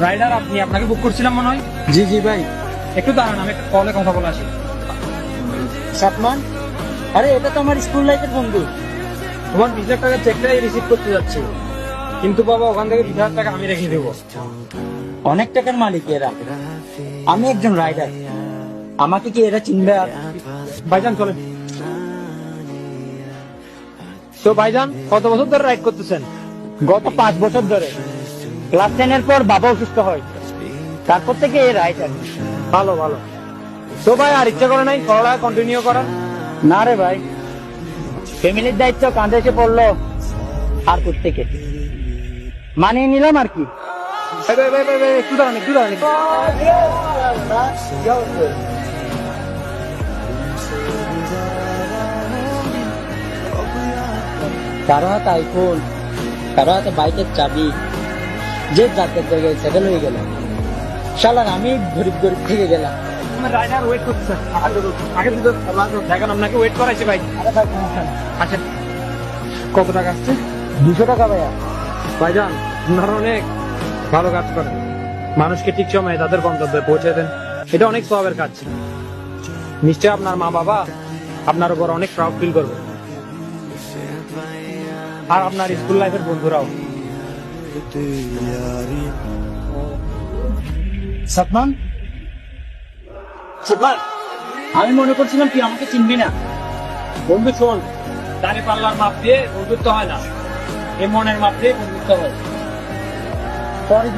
Rider আপনি, আপনাকে বুক করছিলাম মনে হয়। জি জি ভাই। একটু দাঁড়ান, আমি একটা কলে কথা বলে আসি। সাতমান, আরে এটা তো আমার স্কুল লাইফের বন্ধু। তোমার 20,000 টাকার চেকটাই রিসিভ করতে যাচ্ছি, কিন্তু বাবা ওখান থেকে 20,000 টাকা আমি রেখে দেবো। অনেক টাকার মালিক এরা, আমি একজন রাইডার, আমাকে কি এরা চিনবে? আর ভাইজান চলেন। তো ভাইজান কত বছর ধরে রাইড করতেছেন? গত 5 বছর ধরে। ক্লাস 10-এর পর বাবা অসুস্থ হয়, তারপর থেকে এই রাইডার। ভালো ভালো। তো ভাই আর ইচ্ছা করে নাই পড়ালেখা কন্টিনিউ করার? না রে ভাই, ফ্যামিলির দায়িত্ব কাঁধে এসে পড়লো, আর থেকে মানিয়ে নিলাম আর কি। ভাই ভাই ভাই ভাই ভাই, একটু দাঁড়ান একটু দাঁড়ান। কারো হাতে আইফোন, কারো হাতে বাইকের চাবি, যে যাদের জায়গায় সেটেল হয়ে গেল। শালার আমি গরিব গরিব থেকে গেলাম। আমার রাইডার ওয়েট করতেছে, আগে দিতে দেখেন আপনাকে ওয়েট করাইছে ভাই। আরে ভাই সমস্যা নেই। আচ্ছা, কত টাকা আসছে? 200 টাকা ভাইয়া। ভাইজান আপনারা অনেক ভালো কাজ করেন, মানুষকে ঠিক সময়ে তাদের গন্তব্যে পৌঁছে দেন, এটা অনেক সওয়াবের কাজ। নিশ্চয় আপনার মা বাবা আপনার উপর অনেক প্রাউড ফিল করবে, আর আপনার স্কুল লাইফের বন্ধুরাও। সাতমান, সাতমান, আমি মনে করছিলাম তুই আমাকে চিনবি না। বন্ধু শোন, দাঁড়ি পাল্লার মাপ দিয়ে বন্ধুত্ব হয় না, এ মনের মাপ দিয়ে বন্ধুত্ব হয়। সরি